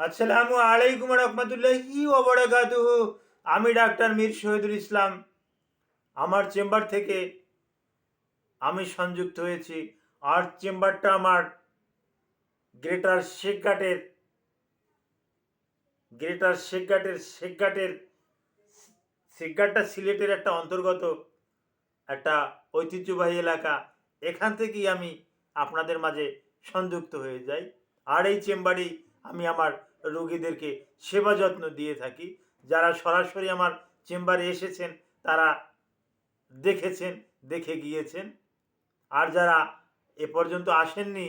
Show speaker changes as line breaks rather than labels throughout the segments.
আসসালামু আলাইকুম রহমতুল্লাহি ওয়া বারাকাতুহু। আমি ডাক্তার মীর শহীদুল ইসলাম। আমার চেম্বার থেকে আমি সংযুক্ত হয়েছি। আর চেম্বারটা আমার গ্রেটার শেখঘাটের শেখঘাটের শেখঘাটটা সিলেটের একটা অন্তর্গত একটা ঐতিহ্যবাহী এলাকা। এখান থেকেই আমি আপনাদের মাঝে সংযুক্ত হয়ে যাই। আর এই চেম্বারেই আমি আমার রোগীদেরকে সেবা যত্ন দিয়ে থাকি। যারা সরাসরি আমার চেম্বারে এসেছেন তারা দেখেছেন, দেখে গিয়েছেন। আর যারা এ পর্যন্ত আসেননি,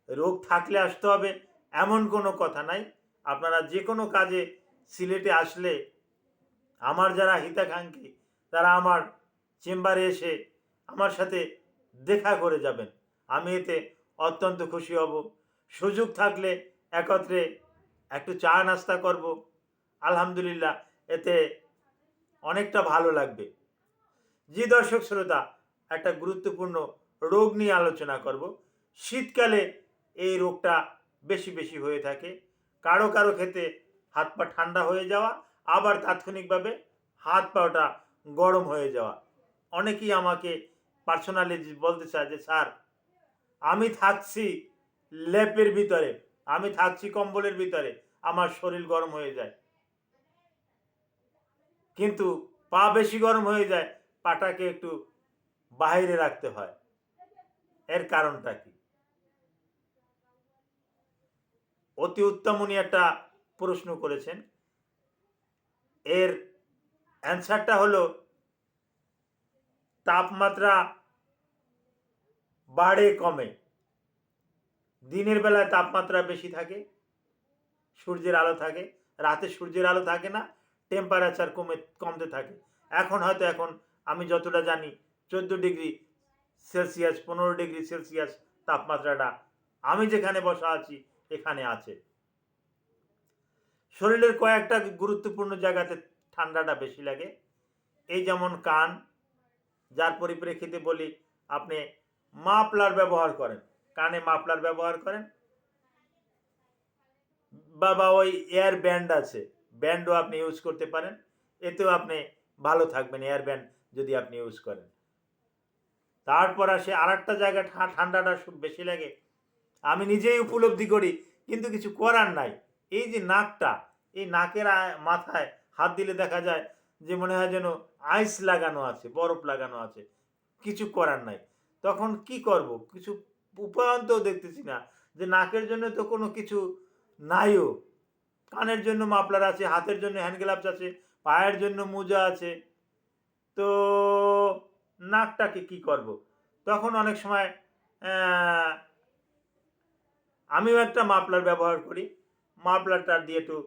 রোগ থাকলে আসতে হবে এমন কোনো কথা নাই। আপনারা যে কোনো কাজে সিলেটে আসলে আমার যারা হিতাকাঙ্ক্ষী তারা আমার চেম্বারে এসে আমার সাথে দেখা করে যাবেন। আমি এতে অত্যন্ত খুশি হব। সুযোগ থাকলে একত্রে একটু চা নাস্তা করব। আলহামদুলিল্লাহ, এতে অনেকটা ভালো লাগবে। জি দর্শক শ্রোতা, একটা গুরুত্বপূর্ণ রোগ নিয়ে আলোচনা করব। শীতকালে এই রোগটা বেশি বেশি হয়ে থাকে। কারো কারো ক্ষেত্রে হাত পা ঠান্ডা হয়ে যাওয়া, আবার তাৎক্ষণিকভাবে হাত পাটা গরম হয়ে যাওয়া। অনেকেই আমাকে পার্সোনালি বলতে চায় যে স্যার, আমি থাকছি ল্যাপের ভিতরে, আমি থাকছি কম্বলের ভিতরে, আমার শরীর গরম হয়ে যায়, কিন্তু পা বেশি গরম হয়ে যায়, পাটাকে একটু বাইরে রাখতে হয়। এর কারণটা কি? অতি উত্তম উনি একটা প্রশ্ন করেছেন। এর অ্যান্সারটা হলো তাপমাত্রা বাড়ে কমে। দিনের বেলায় তাপমাত্রা বেশি থাকে, সূর্যের আলো থাকে, রাতে সূর্যের আলো থাকে না, টেম্পারেচার কমতে থাকে। এখন আমি যতটা জানি 14 ডিগ্রি সেলসিয়াস, 15 ডিগ্রি সেলসিয়াস তাপমাত্রাটা আমি যেখানে বসা আছি এখানে আছে। শরীরের কয়েকটা গুরুত্বপূর্ণ জায়গাতে ঠান্ডাটা বেশি লাগে। এই যেমন কান, যার পরিপ্রেক্ষিতে বলি আপনি মাফলার ব্যবহার করেন, কানে মাফলার ব্যবহার করেন, বা ওই এয়ার ব্যান্ড আছে, ব্যান্ডও আপনি ইউজ করতে পারেন। এতেও আপনি ভালো থাকবেন এয়ার ব্যান্ড যদি আপনি ইউজ করেন। তারপর আসে আর একটা জায়গায় ঠান্ডাটা খুব বেশি লাগে, আমি নিজেই উপলব্ধি করি, কিন্তু কিছু করার নাই। এই যে নাকটা, এই নাকের মাথায় হাত দিলে দেখা যায় যে মনে হয় যেন আইস লাগানো আছে, বরফ লাগানো আছে। কিছু করার নাই। তখন কি করব? কিছু উপায়ন্তও দেখতেছি না, যে নাকের জন্য তো কোনো কিছু নাইও। কানের জন্য মাফলার আছে, হাতের জন্য হ্যান্ড গ্লাভস আছে, পায়ের জন্য মোজা আছে, তো নাকটাকে কি করব? তখন অনেক সময় আমিও একটা মাফলার ব্যবহার করি। মাফলারটা দিয়ে একটু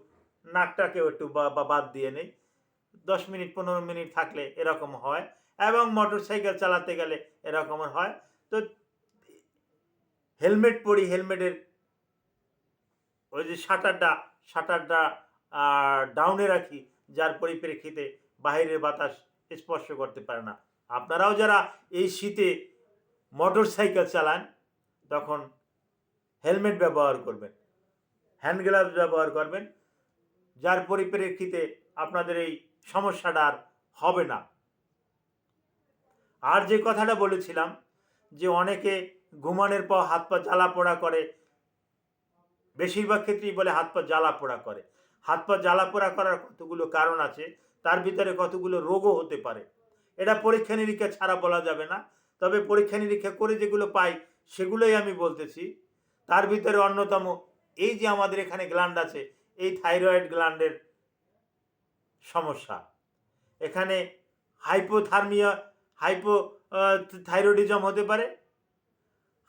নাকটাকেও একটু বাদ দিয়ে নেই। 10 মিনিট 15 মিনিট থাকলে এরকম হয়, এবং মোটর সাইকেল চালাতে গেলে এরকম হয়। তো হেলমেট পরি, হেলমেটের ওই যে শাটারটা ডাউনে রাখি, যার পরিপ্রেক্ষিতে বাহিরের বাতাস স্পর্শ করতে পারে না। আপনারাও যারা এই শীতে মোটর সাইকেল চালান তখন হেলমেট ব্যবহার করবেন, হ্যান্ড গ্লাভস ব্যবহার করবেন, যার পরিপ্রেক্ষিতে আপনাদের এই সমস্যাটা আর হবে না। আর যে কথাটা বলেছিলাম যে অনেকে ঘুমানোর পর হাত পা জ্বালা পোড়া করে, বেশিরভাগ ক্ষেত্রেই বলে হাত পা জ্বালা পোড়া করে। হাত পা জ্বালা পোড়া করার কতগুলো কারণ আছে, তার ভিতরে কতগুলো রোগও হতে পারে। এটা পরীক্ষা নিরীক্ষা ছাড়া বলা যাবে না, তবে পরীক্ষা নিরীক্ষা করে যেগুলো পাই সেগুলোই আমি বলতেছি। তার ভিতরে অন্যতম এই যে আমাদের এখানে গ্ল্যান্ড আছে, এই থাইরয়েড গ্ল্যান্ডের সমস্যা। এখানে হাইপোথার্মিয়া, হাইপো থাইরয়েডিজম হতে পারে,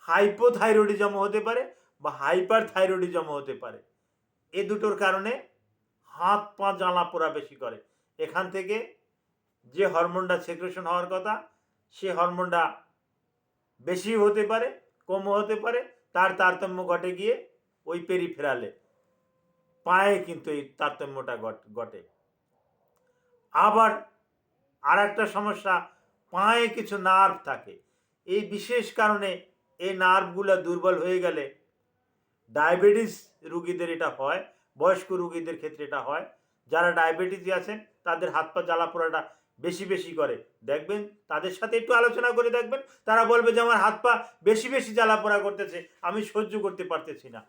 হাইপোথাইরয়েডিজম হতে পারে, বা হাইপার থাইরয়েডিজম হতে পারে। এ দুটোর কারণে হাত পা জ্বালা পোড়া বেশি করে। এখান থেকে যে হরমোনটা সেক্রেশন হওয়ার কথা, সে হরমোনটা বেশি হতে পারে, কমও হতে পারে, তার তারতম্য ঘটে গিয়ে ওই পেরিফেরালে, পায়ে কিন্তু এই তারতম্যটা ঘটে। আবার আর একটা সমস্যা, পায়ে কিছু নার্ভ থাকে, এই বিশেষ কারণে এই নার্ভগুলো দুর্বল হয়ে গেলে ডায়াবেটিস রুগীদের এটা হয়, বয়স্ক রোগীদের ক্ষেত্রে এটা হয়। যারা ডায়াবেটিস আছেন তাদের হাত পা জ্বালা পোড়াটা বেশি বেশি করে, দেখবেন তাদের সাথে একটু আলোচনা করে দেখবেন, তারা বলবে যে আমার হাত পা বেশি বেশি জ্বালা পোড়া করতেছে, আমি সহ্য করতে পারতেছি না।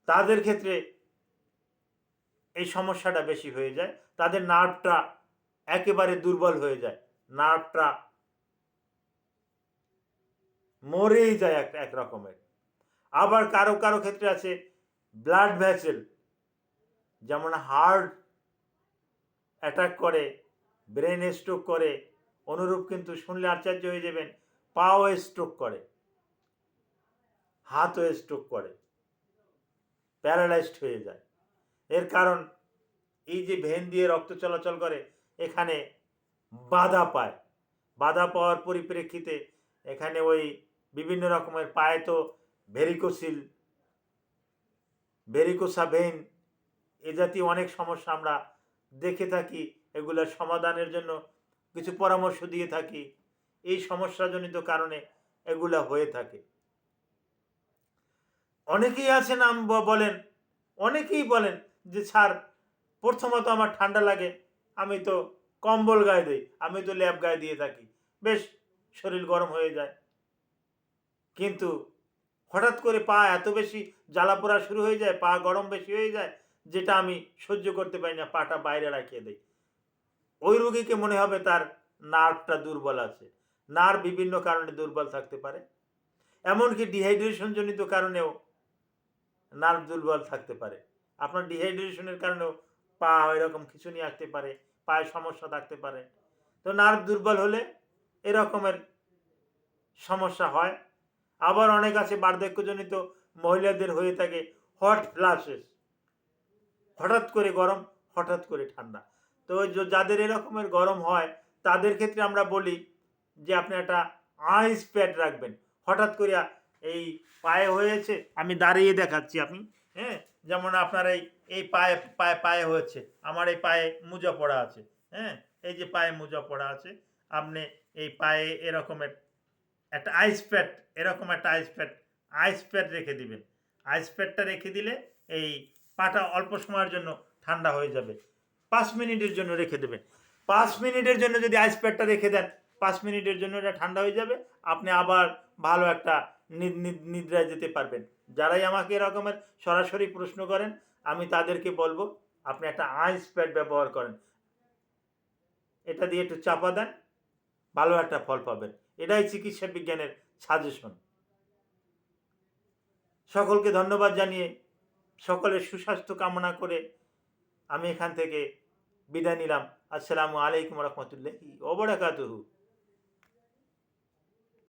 তাদের ক্ষেত্রে এই সমস্যাটা বেশি হয়ে যায়, তাদের নার্ভটা একেবারে দুর্বল হয়ে যায়, নার্ভটা মরেই যায় এক রকমের। আবার কারো কারো ক্ষেত্রে আছে ব্লাড ভেসেল, যেমন হার্ট অ্যাটাক করে, ব্রেন স্ট্রোক করে, অনুরূপ কিন্তু শুনলে আশ্চর্য হয়ে যাবেন, পাও স্ট্রোক করে, হাতও স্ট্রোক করে, প্যারালাইজড হয়ে যায়। এর কারণ এই যে ভেন দিয়ে রক্ত চলাচল করে এখানে বাধা পায়, বাধা পাওয়ার পরিপ্রেক্ষিতে এখানে ওই বিভিন্ন রকমের পায়ে তো ভেরিকোসিল, ভেরিকোসা ভেন এ জাতীয় অনেক সমস্যা আমরা দেখে থাকি, এগুলোর সমাধানের জন্য কিছু পরামর্শ দিয়ে থাকি। এই সমস্যাজনিত কারণে এগুলা হয়ে থাকে। অনেকেই আছেন বলেন, অনেকেই বলেন যে স্যার প্রথমত আমার ঠান্ডা লাগে, আমি তো কম্বল গায়ে দিই, আমি তো ল্যাপ গায়ে দিয়ে থাকি, বেশ শরীর গরম হয়ে যায়, কিন্তু হঠাৎ করে পা এত বেশি জ্বালা পোড়া শুরু হয়ে যায়, পা গরম বেশি হয়ে যায়, যেটা আমি সহ্য করতে পারি না, পাটা বাইরে রাখিয়ে দিই। ওই রোগীকে মনে হবে তার নার্ভটা দুর্বল আছে। নার্ভ বিভিন্ন কারণে দুর্বল থাকতে পারে, এমনকি ডিহাইড্রেশন জনিত কারণেও নার্ভ দুর্বল থাকতে পারে। আপনার ডিহাইড্রেশনের কারণেও পা এরকম খিঁচুনি আসতে পারে, পায়ে সমস্যা থাকতে পারে। তো নার্ভ দুর্বল হলে এরকমের সমস্যা হয়। আবার অনেক আছে বার্ধক্যজনিত মহিলাদের হয়ে থাকে হট ফ্ল্যাশেস, হঠাৎ করে গরম, হঠাৎ করে ঠান্ডা। তো যাদের এরকমের গরম হয় তাদের ক্ষেত্রে আমরা বলি যে আপনি একটা আইস প্যাড রাখবেন। হঠাৎ করে এই পায়ে হয়েছে, আমি দাঁড়িয়ে দেখাচ্ছি, আপনি হ্যাঁ, যেমন আপনার এই পায়ে পায়ে পায়ে হয়েছে, আমার এই পায়ে মোজা পড়া আছে, হ্যাঁ, এই যে পায়ে মোজা পড়া আছে, আপনি এই পায়ে এরকমের একটা আইস প্যাড, এরকম একটা আইস প্যাড রেখে দিবেন। আইস প্যাডটা রেখে দিলে এই পাটা অল্প সময়ের জন্য ঠান্ডা হয়ে যাবে। 5 মিনিটের জন্য রেখে দেবেন। 5 মিনিটের জন্য যদি আইস প্যাডটা রেখে দেন, 5 মিনিটের জন্য এটা ঠান্ডা হয়ে যাবে, আপনি আবার ভালো একটা নিদ্রায় যেতে পারবেন। যারাই আমাকে এরকমের সরাসরি প্রশ্ন করেন, আমি তাদেরকে বলবো আপনি একটা আইস প্যাড ব্যবহার করেন, এটা দিয়ে একটু চাপা দেন, ভালো একটা ফল পাবেন। এটাই চিকিৎসা বিজ্ঞানের সাজেশন। সকলকে ধন্যবাদ জানিয়ে, সকলের সুস্বাস্থ্য কামনা করে আমি এখান থেকে বিদায় নিলাম। আসসালামু আলাইকুম রহমতুল্লাহি ওয়া বারাকাতুহু।